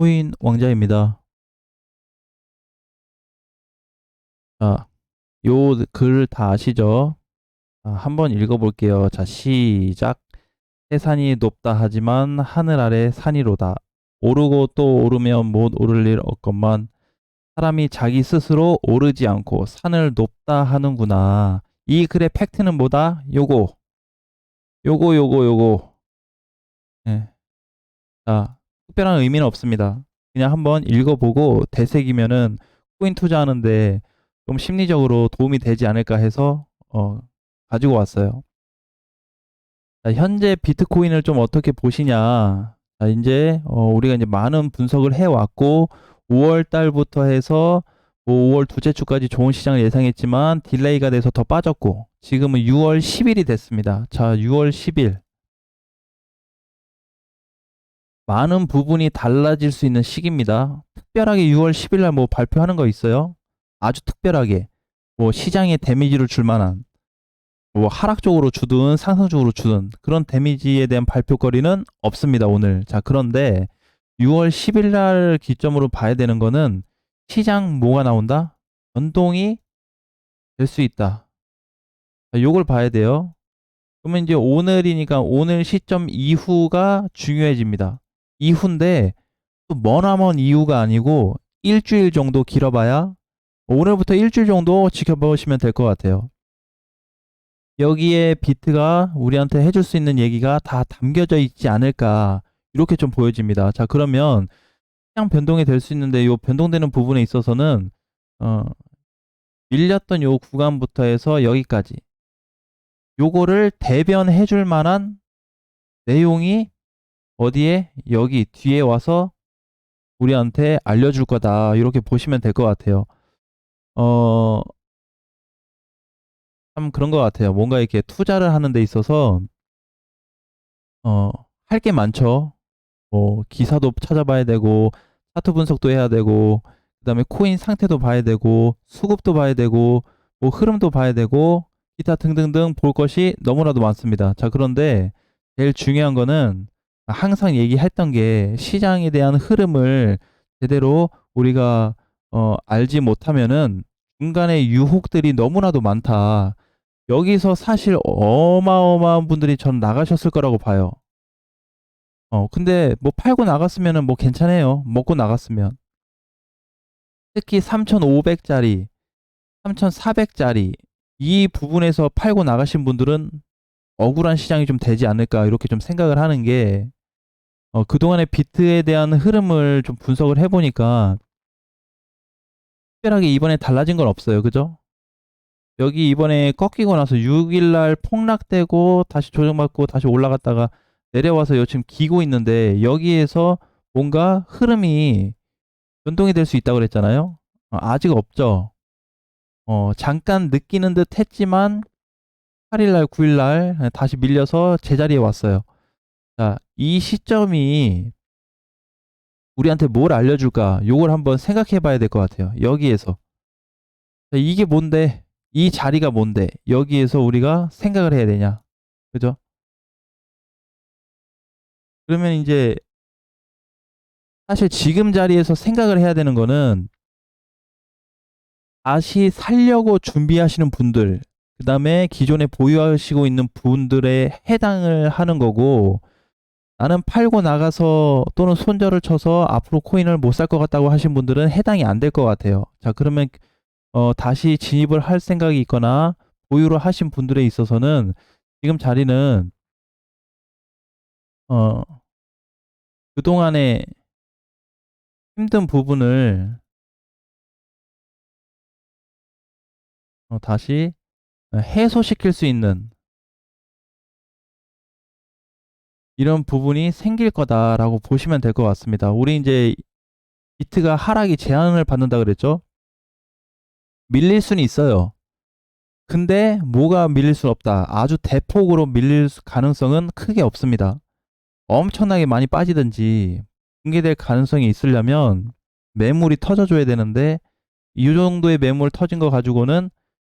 코인 왕자입니다. 자, 요 글 다 아시죠? 한번 읽어볼게요. 자, 시작. 해산이 높다 하지만 하늘 아래 산이로다. 오르고 또 오르면 못 오를 일 없건만 사람이 자기 스스로 오르지 않고 산을 높다 하는구나. 이 글의 팩트는 뭐다? 요거. 예. 자, 특별한 의미는 없습니다. 그냥 한번 읽어보고 되새기면은 코인 투자하는데 좀 심리적으로 도움이 되지 않을까 해서 가지고 왔어요. 자, 현재 비트코인을 좀 어떻게 보시냐? 자, 이제 우리가 이제 많은 분석을 해왔고 5월 달부터 해서 뭐 5월 둘째 주까지 좋은 시장을 예상했지만 딜레이가 돼서 더 빠졌고 지금은 6월 10일이 됐습니다. 자, 6월 10일. 많은 부분이 달라질 수 있는 시기입니다. 특별하게 6월 10일 날 뭐 발표하는 거 있어요? 아주 특별하게 뭐 시장에 데미지를 줄 만한 뭐 하락적으로 주든 상승적으로 주든 그런 데미지에 대한 발표거리는 없습니다, 오늘. 자, 그런데 6월 10일 날 기점으로 봐야 되는 거는 시장 뭐가 나온다? 변동이 될 수 있다. 자, 요걸 봐야 돼요. 그러면 이제 오늘이니까 오늘 시점 이후가 중요해집니다. 이후인데 또 머나먼 이후가 아니고 일주일 정도 길어봐야 오늘부터 일주일 정도 지켜보시면 될 것 같아요. 여기에 비트가 우리한테 해줄 수 있는 얘기가 다 담겨져 있지 않을까 이렇게 좀 보여집니다. 자, 그러면 시장 변동이 될 수 있는데 이 변동되는 부분에 있어서는 어, 밀렸던 요 구간부터 해서 여기까지 요거를 대변해 줄 만한 내용이 어디에 여기 뒤에 와서 우리한테 알려줄 거다 이렇게 보시면 될 것 같아요. 어, 참 그런 것 같아요. 뭔가 이렇게 투자를 하는 데 있어서 할 게 많죠. 뭐 기사도 찾아봐야 되고 차트 분석도 해야 되고 그다음에 코인 상태도 봐야 되고 수급도 봐야 되고 뭐 흐름도 봐야 되고 기타 등등등 볼 것이 너무나도 많습니다. 자, 그런데 제일 중요한 거는 항상 얘기했던 게 시장에 대한 흐름을 제대로 우리가 알지 못하면은 중간에 유혹들이 너무나도 많다. 여기서 사실 어마어마한 분들이 전 나가셨을 거라고 봐요. 근데 뭐 팔고 나갔으면은 뭐 괜찮아요. 먹고 나갔으면. 특히 3,500짜리, 3,400짜리 이 부분에서 팔고 나가신 분들은 억울한 시장이 좀 되지 않을까 이렇게 좀 생각을 하는 게 그동안의 비트에 대한 흐름을 좀 분석을 해보니까 특별하게 이번에 달라진 건 없어요. 그죠? 여기 이번에 꺾이고 나서 6일날 폭락되고 다시 조정받고 다시 올라갔다가 내려와서 지금 기고 있는데 여기에서 뭔가 흐름이 변동이 될 수 있다고 그랬잖아요. 아직 없죠. 잠깐 느끼는 듯 했지만 8일날, 9일날 다시 밀려서 제자리에 왔어요. 자, 이 시점이 우리한테 뭘 알려줄까? 요걸 한번 생각해 봐야 될 것 같아요. 여기에서. 자, 이게 뭔데? 이 자리가 뭔데? 여기에서 우리가 생각을 해야 되냐? 그죠? 그러면 이제 사실 지금 자리에서 생각을 해야 되는 거는 다시 살려고 준비하시는 분들, 그 다음에 기존에 보유하시고 있는 분들에 해당을 하는 거고, 나는 팔고 나가서 또는 손절을 쳐서 앞으로 코인을 못 살 것 같다고 하신 분들은 해당이 안 될 것 같아요. 자, 그러면 다시 진입을 할 생각이 있거나 보유를 하신 분들에 있어서는 지금 자리는 어, 그동안의 힘든 부분을 다시 해소시킬 수 있는 이런 부분이 생길 거다라고 보시면 될 것 같습니다. 우리 이제 비트가 하락이 제한을 받는다 그랬죠? 밀릴 수는 있어요. 근데 뭐가 밀릴 수 없다. 아주 대폭으로 밀릴 가능성은 크게 없습니다. 엄청나게 많이 빠지든지 붕괴될 가능성이 있으려면 매물이 터져줘야 되는데 이 정도의 매물 터진 거 가지고는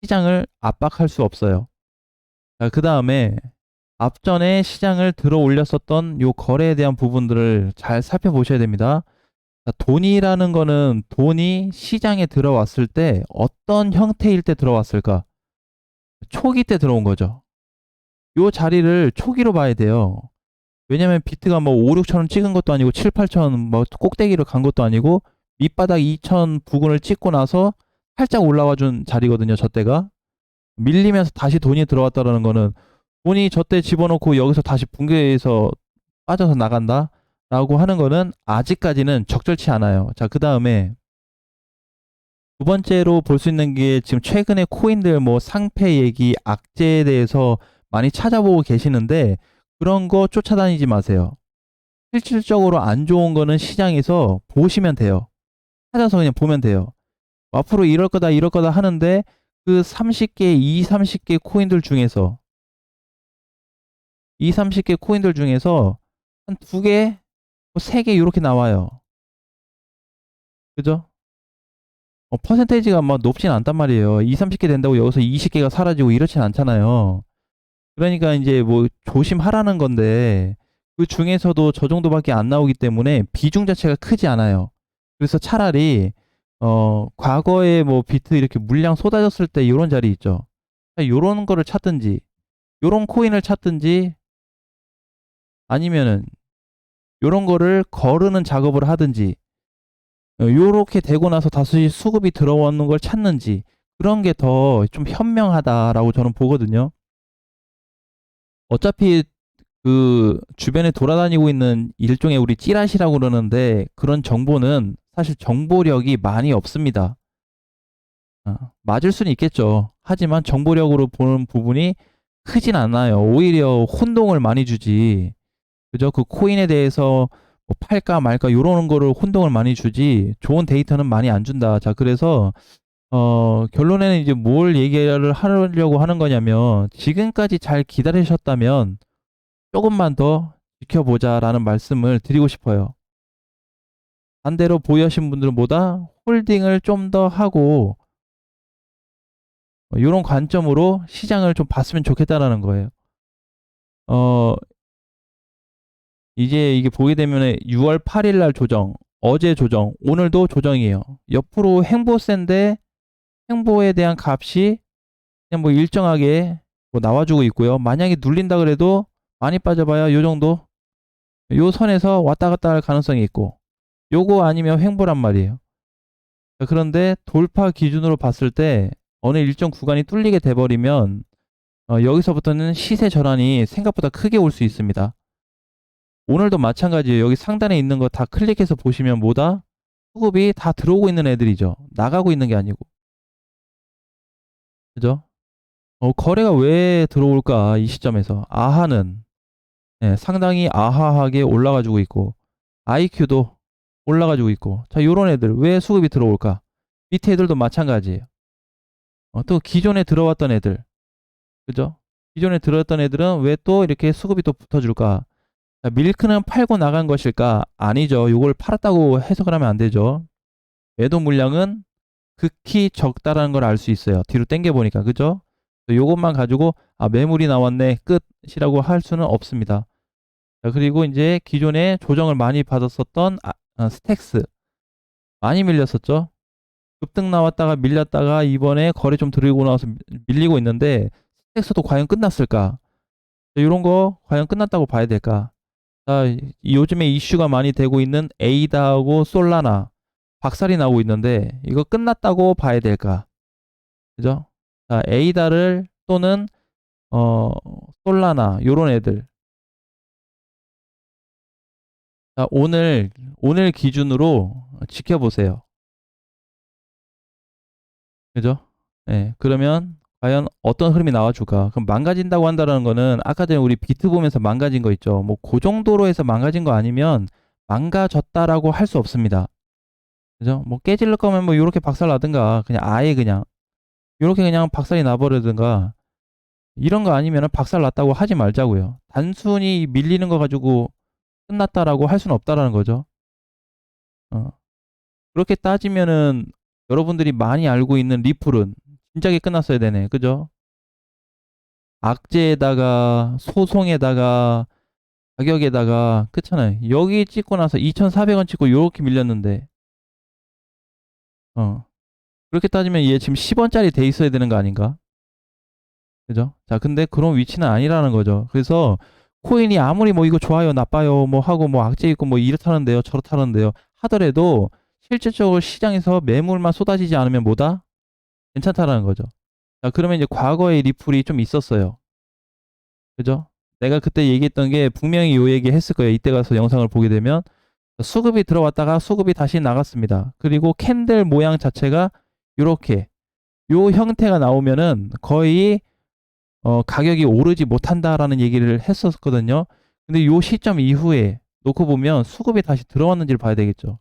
시장을 압박할 수 없어요. 자, 그 다음에 앞전에 시장을 들어 올렸었던 요 거래에 대한 부분들을 잘 살펴보셔야 됩니다. 자, 돈이라는 거는 돈이 시장에 들어왔을 때 어떤 형태일 때 들어왔을까? 초기 때 들어온 거죠. 요 자리를 초기로 봐야 돼요. 왜냐면 비트가 뭐 5, 6천 원 찍은 것도 아니고 7, 8천 뭐 꼭대기를 간 것도 아니고 밑바닥 2천 부근을 찍고 나서 살짝 올라와 준 자리거든요. 저 때가. 밀리면서 다시 돈이 들어왔다라는 거는 돈이 저때 집어넣고 여기서 다시 붕괴해서 빠져서 나간다라고 하는 거는 아직까지는 적절치 않아요. 자, 그 다음에 두 번째로 볼 수 있는 게 지금 최근에 코인들 뭐 상패 얘기, 악재에 대해서 많이 찾아보고 계시는데 그런 거 쫓아다니지 마세요. 실질적으로 안 좋은 거는 시장에서 보시면 돼요. 찾아서 그냥 보면 돼요. 앞으로 이럴 거다 이럴 거다 하는데 그 30개, 2, 30개 코인들 중에서 2, 30개 코인들 중에서 한 두 개, 뭐 세 개 이렇게 나와요. 그죠? 퍼센테이지가 막 높진 않단 말이에요. 2, 30개 된다고 여기서 20개가 사라지고 이렇진 않잖아요. 그러니까 이제 뭐 조심하라는 건데 그 중에서도 저 정도밖에 안 나오기 때문에 비중 자체가 크지 않아요. 그래서 차라리 과거에 뭐 비트 이렇게 물량 쏟아졌을 때 이런 자리 있죠. 요런 거를 찾든지 요런 코인을 찾든지 아니면은 요런 거를 거르는 작업을 하든지 요렇게 되고 나서 다시 수급이 들어오는 걸 찾는지 그런 게 더 좀 현명하다라고 저는 보거든요. 어차피 그 주변에 돌아다니고 있는 일종의 우리 찌라시라고 그러는데 그런 정보는 사실 정보력이 많이 없습니다. 맞을 수는 있겠죠. 하지만 정보력으로 보는 부분이 크진 않아요. 오히려 혼동을 많이 주지. 그죠? 그 코인에 대해서 뭐 팔까 말까 요러는 거를 혼동을 많이 주지 좋은 데이터는 많이 안 준다. 자, 그래서 결론에는 이제 뭘 얘기를 하려고 하는 거냐면 지금까지 잘 기다리셨다면 조금만 더 지켜보자라는 말씀을 드리고 싶어요. 반대로 보유하신 분들은 뭐다? 홀딩을 좀 더 하고 이런 관점으로 시장을 좀 봤으면 좋겠다라는 거예요. 어, 이제 이게 보게 되면 6월 8일 날 조정, 어제 조정, 오늘도 조정이에요. 옆으로 행보세인데 행보에 대한 값이 그냥 뭐 일정하게 뭐 나와주고 있고요. 만약에 눌린다 그래도 많이 빠져봐야 요 정도, 요 선에서 왔다 갔다 할 가능성이 있고, 요거 아니면 횡보란 말이에요. 그런데 돌파 기준으로 봤을 때 어느 일정 구간이 뚫리게 돼버리면 여기서부터는 시세 전환이 생각보다 크게 올 수 있습니다. 오늘도 마찬가지예요. 여기 상단에 있는 거 다 클릭해서 보시면 뭐다? 수급이 다 들어오고 있는 애들이죠. 나가고 있는 게 아니고. 그죠? 거래가 왜 들어올까? 이 시점에서. 아하는 상당히 아하하게 올라가지고 있고, IQ도 올라가지고 있고. 자, 요런 애들 왜 수급이 들어올까? 밑에 애들도 마찬가지예요. 또 기존에 들어왔던 애들. 그죠? 기존에 들어왔던 애들은 왜 또 이렇게 수급이 또 붙어줄까? 자, 밀크는 팔고 나간 것일까? 아니죠. 이걸 팔았다고 해석을 하면 안 되죠. 매도 물량은 극히 적다라는 걸 알 수 있어요. 뒤로 당겨 보니까. 그죠? 요것만 가지고 매물이 나왔네. 끝이라고 할 수는 없습니다. 자, 그리고 이제 기존에 조정을 많이 받았었던 스택스 많이 밀렸었죠. 급등 나왔다가 밀렸다가 이번에 거래 좀 들이고 나와서 밀리고 있는데 스택스도 과연 끝났을까? 이런 거 과연 끝났다고 봐야 될까? 자, 요즘에 이슈가 많이 되고 있는 에이다하고 솔라나 박살이 나고 있는데 이거 끝났다고 봐야 될까? 그죠? 자, 에이다를 또는 솔라나 요런 애들. 자, 오늘 기준으로 지켜보세요. 그죠? 네, 그러면 과연 어떤 흐름이 나와줄까? 그럼 망가진다고 한다는 거는 아까 전에 우리 비트 보면서 망가진 거 있죠. 뭐 그 정도로 해서 망가진 거 아니면 망가졌다라고 할 수 없습니다. 그죠? 뭐 깨질릴 거면 뭐 이렇게 박살 나든가 그냥 아예 그냥 이렇게 그냥 박살이 나버리든가 이런 거 아니면 박살 났다고 하지 말자고요. 단순히 밀리는 거 가지고 끝났다라고 할 수는 없다라는 거죠. 어. 그렇게 따지면은 여러분들이 많이 알고 있는 리플은 진작에 끝났어야 되네. 그죠? 악재에다가 소송에다가 가격에다가 그렇잖아요. 여기 찍고 나서 2,400원 찍고 요렇게 밀렸는데 그렇게 따지면 얘 지금 10원짜리 돼 있어야 되는 거 아닌가? 그죠? 자, 근데 그런 위치는 아니라는 거죠. 그래서 코인이 아무리 뭐 이거 좋아요, 나빠요, 뭐 하고 뭐 악재 있고 뭐 이렇다는데요, 저렇다는데요 하더라도 실질적으로 시장에서 매물만 쏟아지지 않으면 뭐다? 괜찮다라는 거죠. 자, 그러면 이제 과거에 리플이 좀 있었어요. 그죠? 내가 그때 얘기했던 게 분명히 요 얘기 했을 거예요. 이때 가서 영상을 보게 되면 수급이 들어왔다가 수급이 다시 나갔습니다. 그리고 캔들 모양 자체가 요렇게 요 형태가 나오면은 거의 가격이 오르지 못한다라는 얘기를 했었거든요. 근데 요 시점 이후에 놓고 보면 수급이 다시 들어왔는지를 봐야 되겠죠.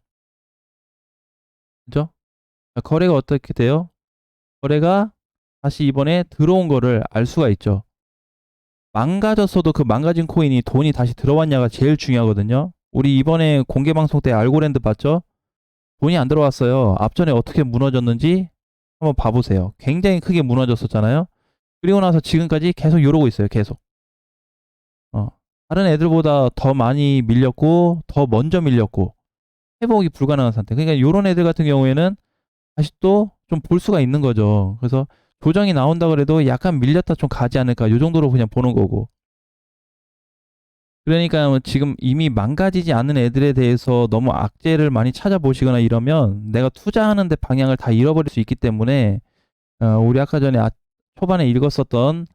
그죠? 자, 거래가 어떻게 돼요? 거래가 다시 이번에 들어온 거를 알 수가 있죠. 망가졌어도 그 망가진 코인이 돈이 다시 들어왔냐가 제일 중요하거든요. 우리 이번에 공개 방송 때 알고랜드 봤죠? 돈이 안 들어왔어요. 앞전에 어떻게 무너졌는지 한번 봐보세요. 굉장히 크게 무너졌었잖아요. 그리고 나서 지금까지 계속 이러고 있어요. 계속. 어. 다른 애들보다 더 많이 밀렸고 더 먼저 밀렸고 회복이 불가능한 상태. 그러니까 이런 애들 같은 경우에는 다시 또 좀 볼 수가 있는 거죠. 그래서 조정이 나온다 그래도 약간 밀렸다 좀 가지 않을까 요 정도로 그냥 보는 거고. 그러니까 뭐 지금 이미 망가지지 않는 애들에 대해서 너무 악재를 많이 찾아보시거나 이러면 내가 투자하는 데 방향을 다 잃어버릴 수 있기 때문에 우리 아까 전에 초반에 읽었었던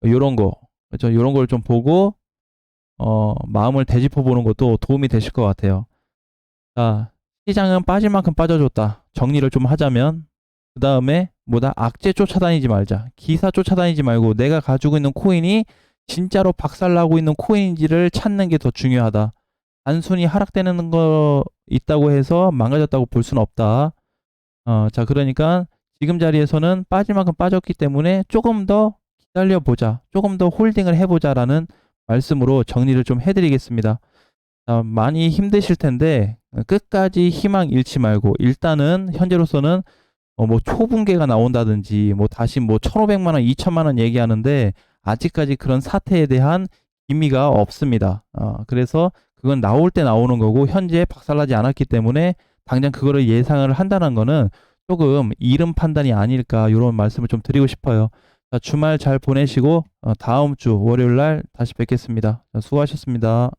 요런 거, 그렇죠? 요런 걸 좀 보고 마음을 되짚어 보는 것도 도움이 되실 것 같아요. 자, 시장은 빠질 만큼 빠져줬다. 정리를 좀 하자면 그 다음에 뭐다? 악재 쫓아다니지 말자. 기사 쫓아다니지 말고 내가 가지고 있는 코인이 진짜로 박살나고 있는 코인인지를 찾는 게 더 중요하다. 단순히 하락되는 거 있다고 해서 망가졌다고 볼 수는 없다. 자, 그러니까 지금 자리에서는 빠질 만큼 빠졌기 때문에 조금 더 기다려보자. 조금 더 홀딩을 해보자라는 말씀으로 정리를 좀 해드리겠습니다. 많이 힘드실 텐데 끝까지 희망 잃지 말고 일단은 현재로서는 뭐 초붕괴가 나온다든지 뭐 다시 뭐 1,500만 원, 2천만 원 얘기하는데 아직까지 그런 사태에 대한 기미가 없습니다. 그래서 그건 나올 때 나오는 거고 현재 박살나지 않았기 때문에 당장 그거를 예상을 한다는 거는 조금 이른 판단이 아닐까 이런 말씀을 좀 드리고 싶어요. 자, 주말 잘 보내시고 다음 주 월요일 날 다시 뵙겠습니다. 자, 수고하셨습니다.